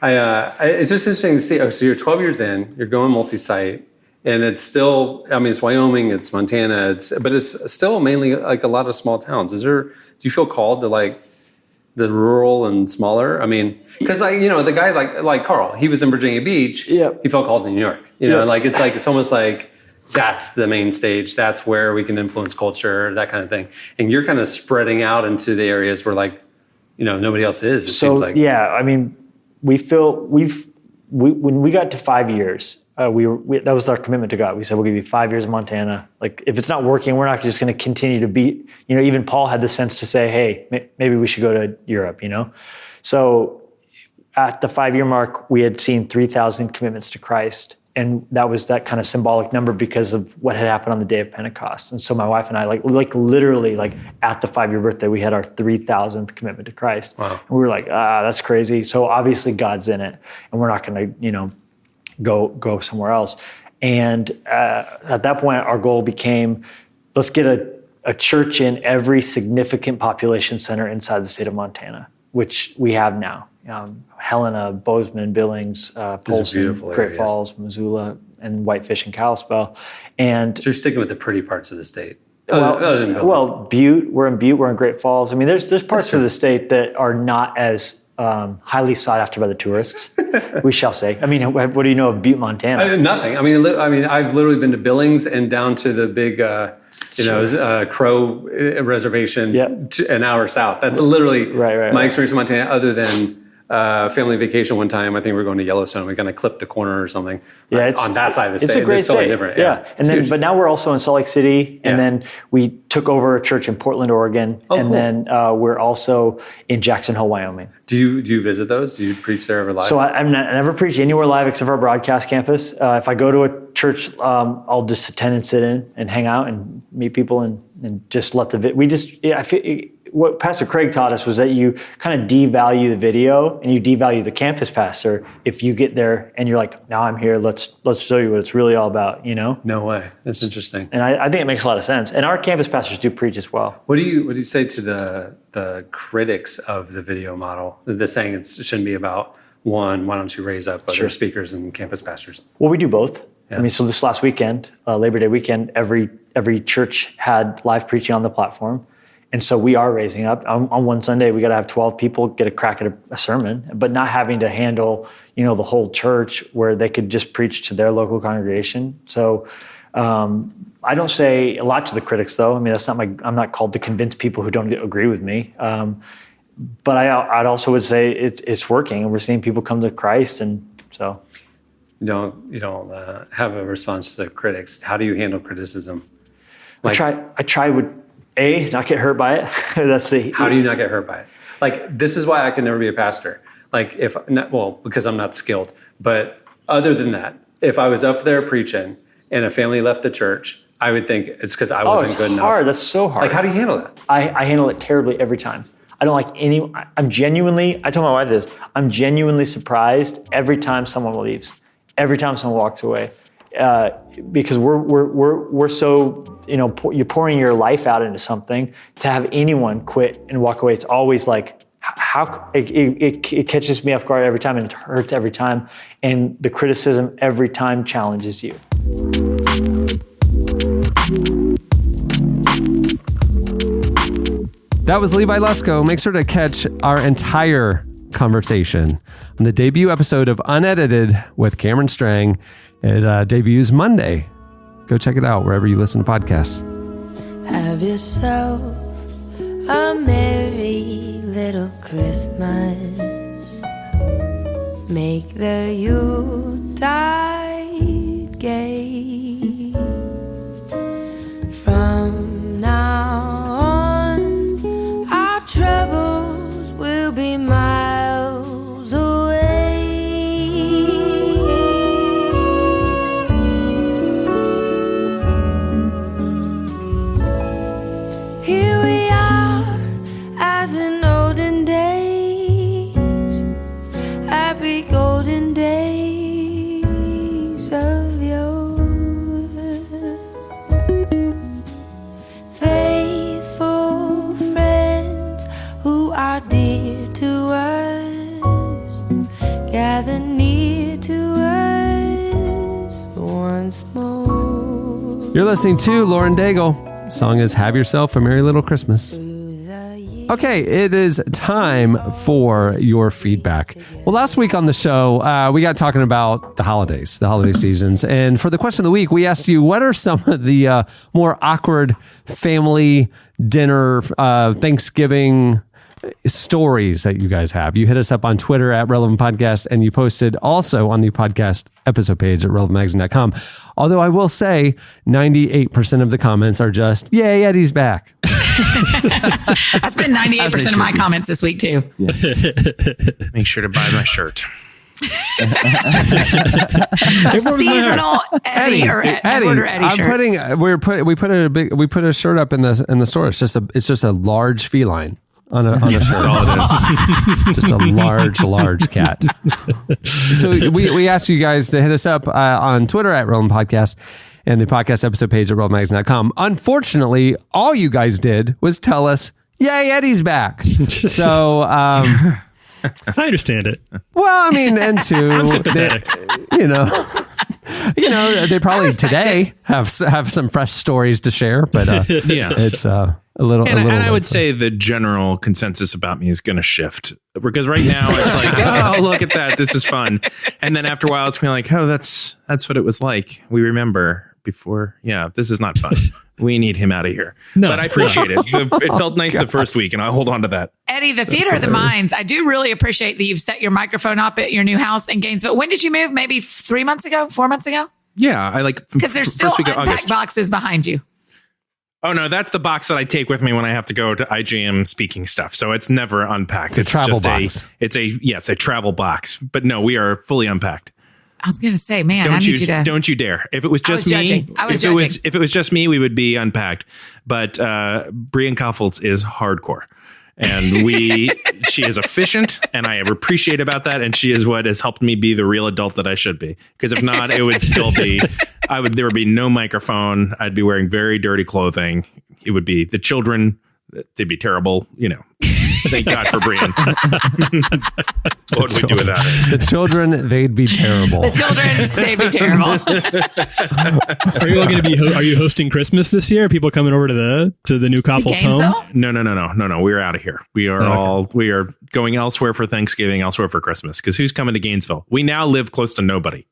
It's just interesting to see. So you're 12 years in, you're going multi-site. And it's still, I mean, it's Wyoming, it's Montana, but it's still mainly like a lot of small towns. Do you feel called to like the rural and smaller? I mean, because the guy like Carl, he was in Virginia Beach. Yep. He felt called to New York. It's almost like that's the main stage. That's where we can influence culture, that kind of thing. And you're kind of spreading out into the areas where nobody else is. It seems like. Yeah, I mean, we feel when we got to 5 years. That was our commitment to God. We said, we'll give you 5 years in Montana. Like, if it's not working, we're not just going to continue to be, even Paul had the sense to say, hey, maybe we should go to Europe, So at the 5-year mark, we had seen 3,000 commitments to Christ. And that was that kind of symbolic number because of what had happened on the day of Pentecost. And so my wife and I, literally at the 5-year birthday, we had our 3,000th commitment to Christ. Wow. And we were like, that's crazy. So obviously God's in it, and we're not going to, go somewhere else. And at that point, our goal became, let's get a church in every significant population center inside the state of Montana, which we have now. Helena, Bozeman, Billings, Polson, Great Falls, Missoula, and Whitefish and Kalispell. And so you're sticking with the pretty parts of the state. Butte, we're in Butte, we're in Great Falls. I mean, there's parts of the state that are not as highly sought after by the tourists, we shall say. I mean, what do you know of Butte, Montana? Nothing. I mean, I've literally been to Billings and down to the big, Crow reservation, an hour south. That's literally my experience in Montana, other than family vacation one time. I think we were going to Yellowstone. We kind of clipped the corner or something. Yeah, on that side of the state. It's a great state. Totally different. Yeah. And then, but now we're also in Salt Lake City, and then we took over a church in Portland, Oregon, and then we're also in Jackson Hole, Wyoming. Do you visit those? Do you preach there ever live? So I never preach anywhere live except for our broadcast campus. If I go to a church, I'll just attend and sit in and hang out and meet people and just let what Pastor Craig taught us was that you kind of devalue the video and you devalue the campus pastor if you get there and you're like, now I'm here, let's show you what it's really all about, No way. That's interesting. And I think it makes a lot of sense. And our campus pastors do preach as well. What do you say to the critics of the video model? They're saying it shouldn't be about one, why don't you raise up other speakers and campus pastors? Well, we do both. Yeah. I mean, so this last weekend, Labor Day weekend, every church had live preaching on the platform. And so we are raising up. On one Sunday, we got to have 12 people get a crack at a sermon, but not having to handle, the whole church where they could just preach to their local congregation. So I don't say a lot to the critics, though. I mean, I'm not called to convince people who don't agree with me. But I'd also would say it's working, and we're seeing people come to Christ, and so. You don't have a response to the critics. How do you handle criticism? I try with not get hurt by it. How do you not get hurt by it? Like, this is why I could never be a pastor. Like, because I'm not skilled. But other than that, if I was up there preaching and a family left the church, I would think it's because I wasn't good enough. It's hard. That's so hard. Like, how do you handle that? I handle it terribly every time. I don't like I told my wife this, I'm genuinely surprised every time someone leaves, every time someone walks away. Because we're so, you're pouring your life out into something. To have anyone quit and walk away, it's always like, how it catches me off guard every time, and it hurts every time. And the criticism every time challenges you. That was Levi Lusko. Make sure to catch our entire conversation on the debut episode of Unedited with Cameron Strang. It debuts Monday. Go check it out wherever you listen to podcasts. Have yourself a merry little Christmas. Make the Yuletide gay. From now on, our troubles will be miles away. Here we are, as in olden days, happy golden days of yore. Faithful friends who are dear to us, gather near to us once more. You're listening to Lauren Daigle. The song is Have Yourself a Merry Little Christmas. Okay, it is time for your feedback. Well, last week on the show, we got talking about the holiday seasons. And for the question of the week, we asked you, what are some of the more awkward family dinner, Thanksgiving stories that you guys have? You hit us up on Twitter at Relevant Podcast, and you posted also on the podcast episode page at relevantmagazine.com. Although I will say 98% of the comments are just, yay, Eddie's back. That's been 98% of my comments this week too. Yeah. Make sure to buy my shirt. A seasonal Eddie or Eddie shirt. We put a shirt up in the store. It's just a large feline on a shirt. That's all it is. Just a large cat. So we asked you guys to hit us up on Twitter at Relevant Podcast and the podcast episode page at relevantmagazine.com. Unfortunately, all you guys did was tell us, yay, Eddie's back. So I understand it. Well, I mean, and two, I'm sympathetic. They probably today have some fresh stories to share, but it's a little. And I would say the general consensus about me is going to shift, because right now it's like, oh, look at that, this is fun, and then after a while it's going to be like, oh, that's what it was like. We remember before. Yeah, this is not fun. We need him out of here. No. But I appreciate it. It felt nice the first week, and I'll hold on to that. Eddie, the Theater of the Minds, I do really appreciate that you've set your microphone up at your new house in Gainesville. When did you move? Maybe 4 months ago? Yeah, I like because there's still unpacked boxes behind you. Oh no, that's the box that I take with me when I have to go to IGM speaking stuff. So it's never unpacked. It's a travel box. It's a travel box. But no, we are fully unpacked. I was going to say, man, I need you to. Don't you dare. If it was just me, if it was just me, we would be unpacked. But Brian Koffeltz is hardcore. And she is efficient, and I appreciate about that. And she is what has helped me be the real adult that I should be. Because if not, it would still be, there would be no microphone. I'd be wearing very dirty clothing. It would be the children they'd be terrible. Thank God for Brian. What would we do without it? The children, they'd be terrible. The children, they'd be terrible. Are you all going to be? Are you hosting Christmas this year? Are people coming over to the new Koffel's home? No. We're out of here. We are we are going elsewhere for Thanksgiving, elsewhere for Christmas. Because who's coming to Gainesville? We now live close to nobody.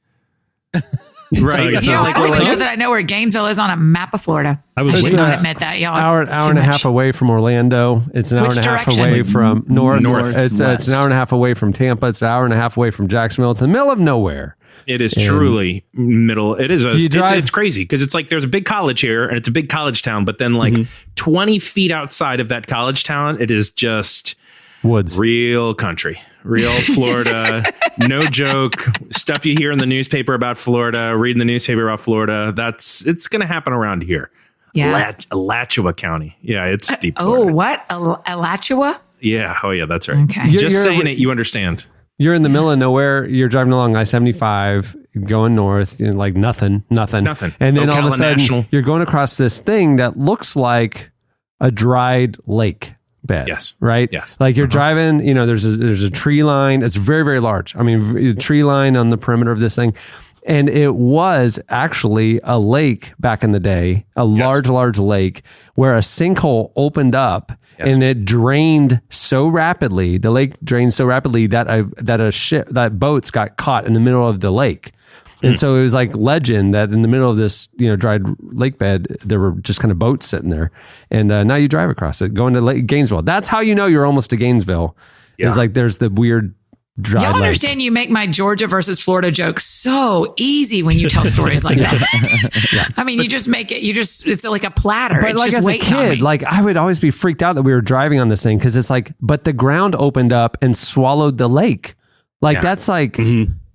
Right. I don't even know that I know where Gainesville is on a map of Florida. I would not admit that, y'all. Hour and a half away from Orlando. It's an hour and a half away from north. It's an hour and a half away from Tampa. It's an hour and a half away from Jacksonville. It's in the middle of nowhere. It is truly middle. It is. It's crazy because it's like there's a big college here and it's a big college town, but then 20 feet outside of that college town, it is just woods, real country. Real Florida, no joke. Stuff you hear in the newspaper about Florida, reading the newspaper about Florida. It's going to happen around here. Yeah. Alachua County. Yeah, it's deep Florida. Oh, what? Alachua? Yeah. Oh, yeah, that's right. Okay. Just saying it, you understand. You're in the middle of nowhere. You're driving along I-75, going north, like nothing. And then all of a sudden, you're going across this thing that looks like a dried lake bed. Yes. Right? Yes. Like you're driving, there's a tree line. It's very, very large. I mean, tree line on the perimeter of this thing. And it was actually a lake back in the day, a large lake where a sinkhole opened up and it drained so rapidly. The lake drained so rapidly that boats got caught in the middle of the lake. And so it was like legend that in the middle of this, dried lake bed, there were just kind of boats sitting there. And now you drive across it, going to Gainesville. That's how you know you're almost to Gainesville. Yeah. It's like there's the weird dried Y'all lake. understand you make my Georgia versus Florida joke so easy when you tell stories like that. Yeah. I mean, you just make it, it's like a platter. But it's like just as a kid, like I would always be freaked out that we were driving on this thing because it's like, but the ground opened up and swallowed the lake. Like that's like,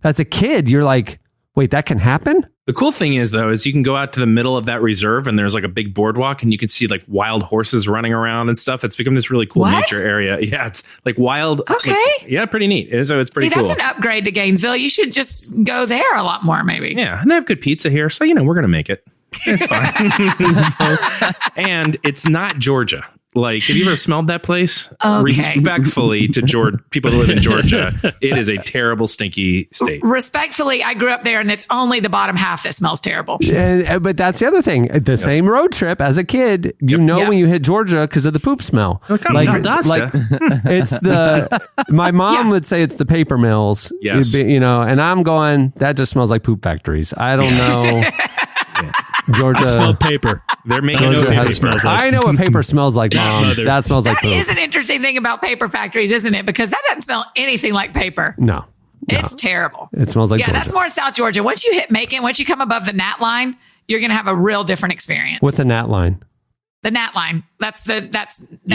as a kid, you're like, wait, that can happen? The cool thing is, though, is you can go out to the middle of that reserve and there's like a big boardwalk and you can see like wild horses running around and stuff. It's become this really cool nature area. Yeah, it's like wild. Okay. Pretty neat. So it's pretty cool. That's an upgrade to Gainesville. You should just go there a lot more, maybe. Yeah, and they have good pizza here. So, we're going to make it. It's fine. And it's not Georgia. Like, have you ever smelled that place? Okay. Respectfully to people who live in Georgia, it is a terrible, stinky state. Respectfully, I grew up there, and it's only the bottom half that smells terrible. But that's the other thing. The same road trip as a kid, when you hit Georgia because of the poop smell. It's my mom would say it's the paper mills. Yes. And I'm going, that just smells like poop factories. I don't know. Georgia. I smell paper. They're making paper. Smells like. I know what paper smells like, Mom. That smells like poop. That is an interesting thing about paper factories, isn't it? Because that doesn't smell anything like paper. No. It's terrible. It smells like Georgia. That's more South Georgia. Once you hit Macon, once you come above the gnat line, you're going to have a real different experience. What's a gnat line? The gnat line. You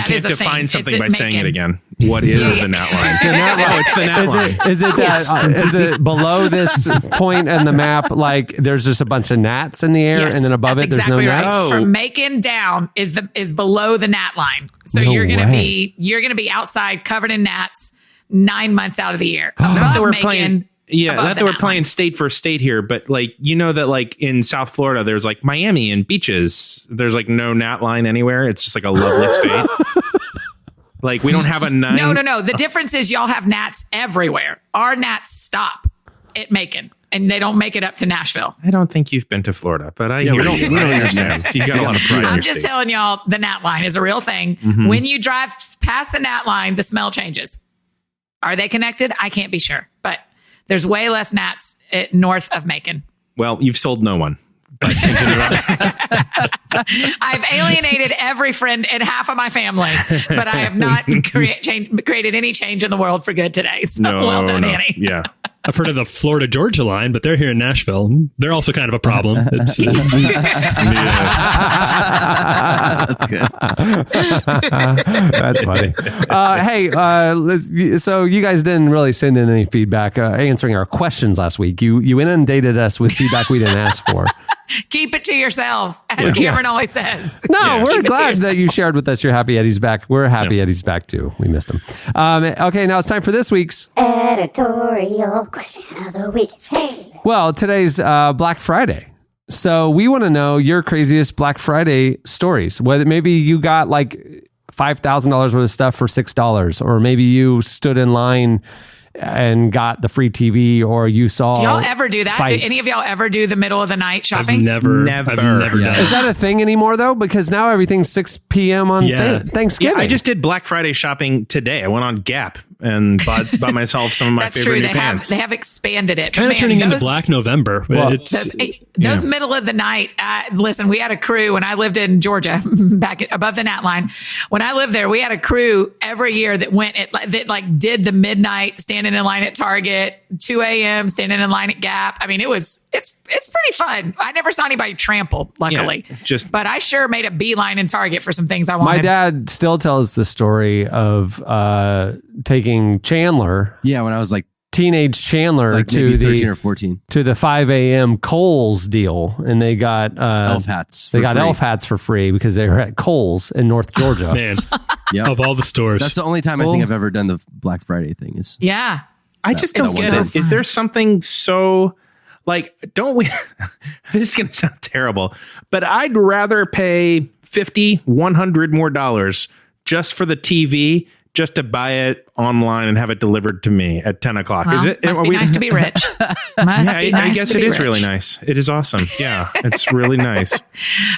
can't define something by saying it again. What is the gnat line? The gnat line. It's the gnat line. Is it below this point in the map? Like there's just a bunch of gnats in the air, and then above it there's no gnats. Right. From Macon down is below the gnat line. So you're gonna be outside covered in gnats 9 months out of the year. Not that we're playing. Yeah, not that we're playing state for state here, but like that like in South Florida, there's like Miami and beaches. There's like no gnat line anywhere. It's just like a lovely state. Like we don't have a nine. No. The difference is y'all have gnats everywhere. Our gnats stop at Macon, and they don't make it up to Nashville. I don't think you've been to Florida, but we don't understand. You got a lot of pride. I'm just telling y'all, the gnat line is a real thing. Mm-hmm. When you drive past the gnat line, the smell changes. Are they connected? I can't be sure, but there's way less gnats north of Macon. Well, you've sold no one. I've alienated every friend and half of my family, but I have not created any change in the world for good today. So well done, Annie. Yeah. I've heard of the Florida-Georgia line, but they're here in Nashville. They're also kind of a problem. That's good. That's funny. So you guys didn't really send in any feedback answering our questions last week. You inundated us with feedback we didn't ask for. Keep it to yourself, as Cameron always says. No, we're glad that you shared with us. You're happy Eddie's back. We're happy Eddie's back too. We missed him. Okay, now it's time for this week's editorial question of the week. Well, today's Black Friday. So we want to know your craziest Black Friday stories. Whether maybe you got like $5,000 worth of stuff for $6, or maybe you stood in line and got the free TV, or you saw. Do y'all ever do that? fights. Do any of y'all ever do the middle of the night shopping? I've never done it. Is that a thing anymore though? Because now everything's 6 p.m. on Thanksgiving. Yeah, I just did Black Friday shopping today. I went on Gap and bought myself some of my That's favorite true. new pants. They have expanded it. Kind of turning into Black November. Well, Those middle of the night. Listen, we had a crew when I lived in Georgia, above the Nat line. When I lived there, we had a crew every year that went that did the midnight standing in line at Target, 2 a.m. standing in line at Gap. I mean, it's pretty fun. I never saw anybody trampled, luckily. Yeah, but I sure made a beeline in Target for some things I wanted. My dad still tells the story of taking Chandler. Yeah, when I was like teenage Chandler to maybe 13 the or 14 to the 5 a.m. Kohl's deal, and they got elf hats. They got elf hats for free because they were at Kohl's in North Georgia. Man, of all the stores, that's the only time I think I've ever done the Black Friday thing. Is I just don't get it. Is there something so like? Don't we? This is going to sound terrible, but I'd rather pay $50, $100 more just for the TV. Just to buy it online and have it delivered to me at 10 o'clock. Well, is it? Must be nice to be rich. I guess it is really nice. It is awesome. Yeah, it's really nice.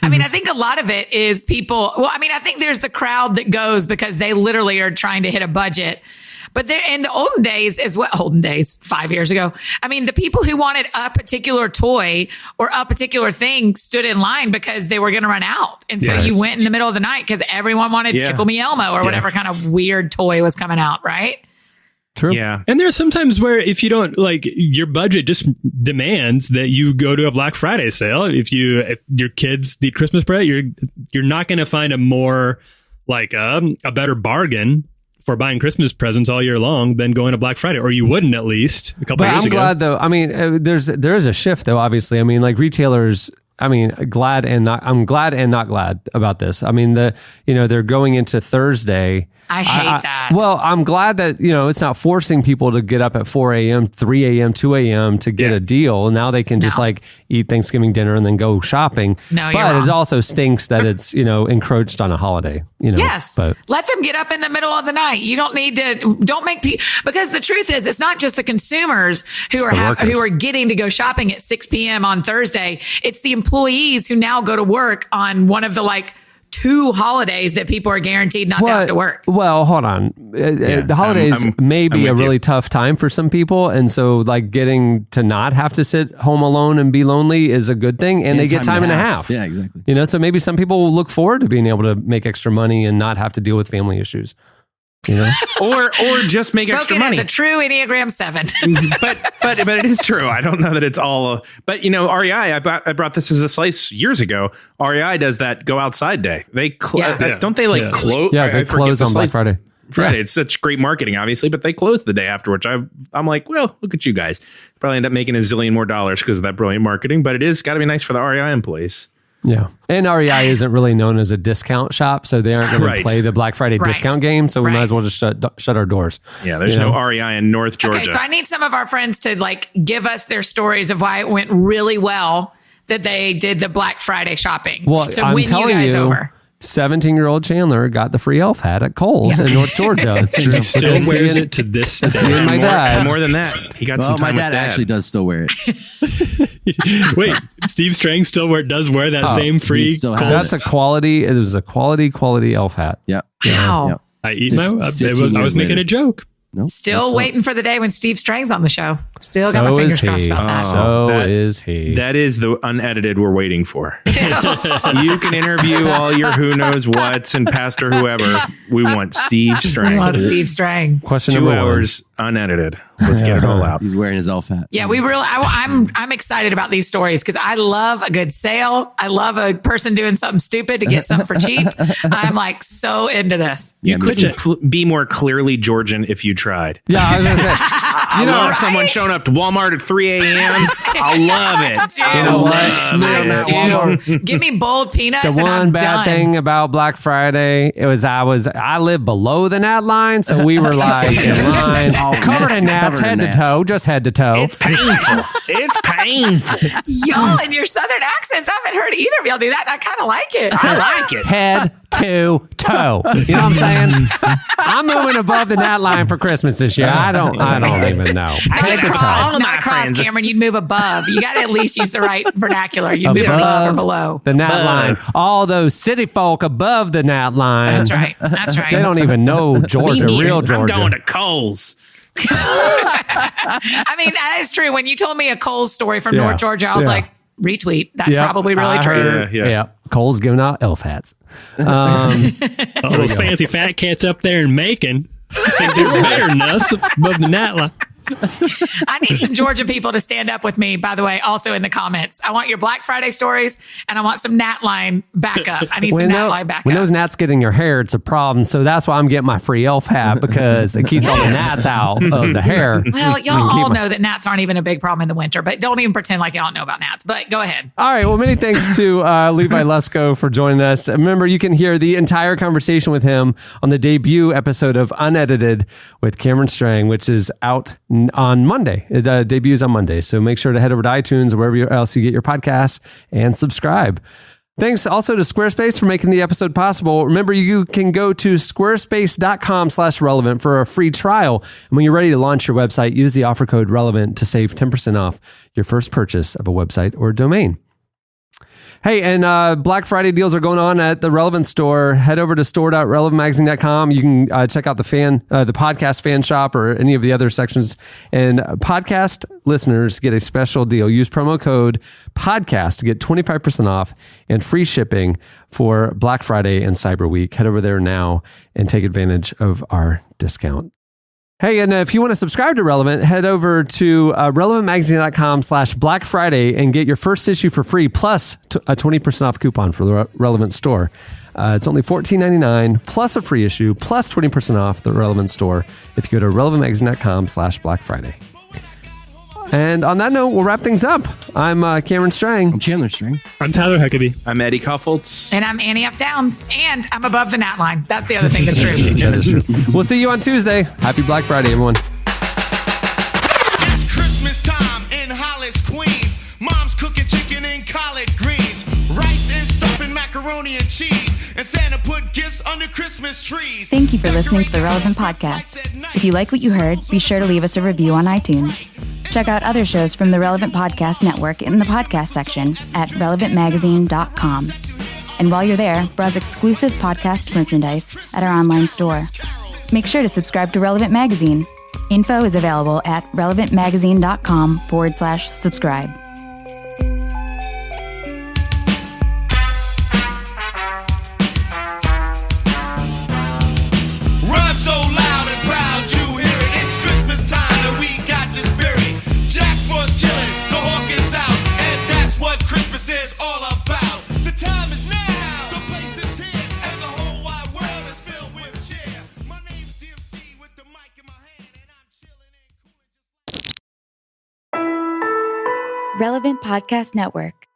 I mean, I think a lot of it is people. Well, I mean, I think there's the crowd that goes because they literally are trying to hit a budget. But there in the olden days, 5 years ago, I mean, the people who wanted a particular toy or a particular thing stood in line because they were going to run out. And so you went in the middle of the night because everyone wanted Tickle Me Elmo or whatever kind of weird toy was coming out, right? True. Yeah. And there's sometimes where if you don't your budget just demands that you go to a Black Friday sale. If your kids need Christmas bread, you're not going to find a more a better bargain for buying Christmas presents all year long than going to Black Friday, or you wouldn't at least a couple years ago. I'm glad though. I mean, there is a shift though. Obviously, I mean, like retailers. I mean, I'm glad and not glad about this. I mean, they're going into Thursday. I hate that. Well, I'm glad that, it's not forcing people to get up at 4 a.m., 3 a.m., 2 a.m. to get a deal. Now they can just eat Thanksgiving dinner and then go shopping. No, you're but wrong. It also stinks that it's, encroached on a holiday. Yes. But let them get up in the middle of the night. You don't need to, don't make people, because the truth is it's not just the consumers who are getting to go shopping at 6 p.m. on Thursday. It's the employees who now go to work on one of the 2 holidays that people are guaranteed not to have to work. Well, hold on. The holidays may be a really tough time for some people. And so getting to not have to sit home alone and be lonely is a good thing. And they get time and a half. Yeah, exactly. So maybe some people will look forward to being able to make extra money and not have to deal with family issues. Or just make extra money. As a true Enneagram 7. but it is true. I don't know that it's all. But REI, I brought this as a slice years ago. REI does that go outside day. They don't they close? Yeah, they close on Black Friday. Friday. It's such great marketing, obviously, but they close the day after, which I'm like, well, look at you guys. Probably end up making a zillion more dollars because of that brilliant marketing. But it is got to be nice for the REI employees. Yeah. And REI isn't really known as a discount shop, so they aren't going to play the Black Friday discount game. So we might as well just shut our doors. Yeah, there's no REI in North Georgia. Okay, so I need some of our friends to give us their stories of why it went really well that they did the Black Friday shopping. Well, so I'm win telling you guys over. 17-year-old Chandler got the free elf hat at Kohl's in North Georgia. It's true. He still wears it to this day. My dad. More than that, he got some time my dad with Dad. actually does still wear it. Wait, Steve Strang does wear that same free Kohl's? That's a quality. It was a quality elf hat. Yeah. Wow. Yep. I eat I was making a joke. Nope, Still waiting for the day when Steve Strang's on the show. Still got my fingers crossed about that. So is he. That is the unedited we're waiting for. You can interview all your who knows whats and Pastor whoever. We want Steve Strang. We want Steve Strang. Question 2 number hours unedited. Let's get it all out. He's wearing his elf hat. Yeah, I'm excited about these stories because I love a good sale. I love a person doing something stupid to get something for cheap. I'm so into this. You couldn't be more clearly Georgian if you tried. Yeah, I was going to say. I love someone showing up to Walmart at 3 a.m. I love it. I do. Give me bold peanuts. The and I'm one bad done. thing about Black Friday, I live below the Nat line, so we were in line, covered in napkins. That's head to toe, just head to toe. It's painful. It's painful. Y'all and your southern accents, I haven't heard either of y'all do that. I kind of like it. I like it. Head to toe. You know what I'm saying? I'm moving above the gnat line for Christmas this year. I don't even know. Head to toe. Not across, Cameron. You'd move above. You got to at least use the right vernacular. You'd move above or below. The gnat line. All those city folk above the gnat line. That's right. That's right. They don't even know Georgia, real Georgia. I'm going to Coles. I mean, that is true. When you told me a Coles story from North Georgia, I was like, retweet. That's probably really true. Yeah. Cole's giving out elf hats. All those fancy fat cats up there in Macon. I think they're better than us above the gnat line. I need some Georgia people to stand up with me, by the way, also in the comments. I want your Black Friday stories and I want some gnat line backup. I need some gnat line backup. When those gnats get in your hair, it's a problem. So that's why I'm getting my free elf hat, because it keeps all the gnats out of the hair. Well, y'all all know that gnats aren't even a big problem in the winter, but don't even pretend like you don't know about gnats. But go ahead. All right. Well, many thanks to Levi Lusko for joining us. Remember, you can hear the entire conversation with him on the debut episode of Unedited with Cameron Strang, which is out on Monday. It debuts on Monday. So make sure to head over to iTunes or wherever else you get your podcasts and subscribe. Thanks also to Squarespace for making the episode possible. Remember, you can go to squarespace.com/relevant for a free trial. And when you're ready to launch your website, use the offer code relevant to save 10% off your first purchase of a website or domain. Hey, and Black Friday deals are going on at the Relevant Store. Head over to store.relevantmagazine.com. You can check out the podcast fan shop or any of the other sections. And podcast listeners get a special deal. Use promo code podcast to get 25% off and free shipping for Black Friday and Cyber Week. Head over there now and take advantage of our discount. Hey, and if you want to subscribe to Relevant, head over to relevantmagazine.com/Black Friday and get your first issue for free, plus a 20% off coupon for the Relevant Store. It's only $14.99 plus a free issue plus 20% off the Relevant Store if you go to relevantmagazine.com/Black Friday. And on that note, we'll wrap things up. I'm Cameron Strang. I'm Chandler Strang. I'm Tyler Huckabee. I'm Eddie Koffoltz. And I'm Annie F. Downs. And I'm above the gnat line. That's the other thing that's true. That is true. We'll see you on Tuesday. Happy Black Friday, everyone. It's Christmas time in Hollis, Queens. Mom's cooking chicken and collard greens, rice and stuffing macaroni and cheese, and Santa put gifts under Christmas trees. Thank you for listening to the Relevant Podcast. If you like what you heard, be sure to leave us a review on iTunes. Check out other shows from the Relevant Podcast Network in the podcast section at relevantmagazine.com. And while you're there, browse exclusive podcast merchandise at our online store. Make sure to subscribe to Relevant Magazine. Info is available at relevantmagazine.com/subscribe. Run so loud and proud you hear it. It's Christmas time and we got the spirit. Jack Frost chilling, the hawk is out, and that's what Christmas is all about. The time is now, the place is here, and the whole wide world is filled with cheer. My name's DMC with the mic in my hand, and I'm chilling and cooling. Relevant Podcast Network.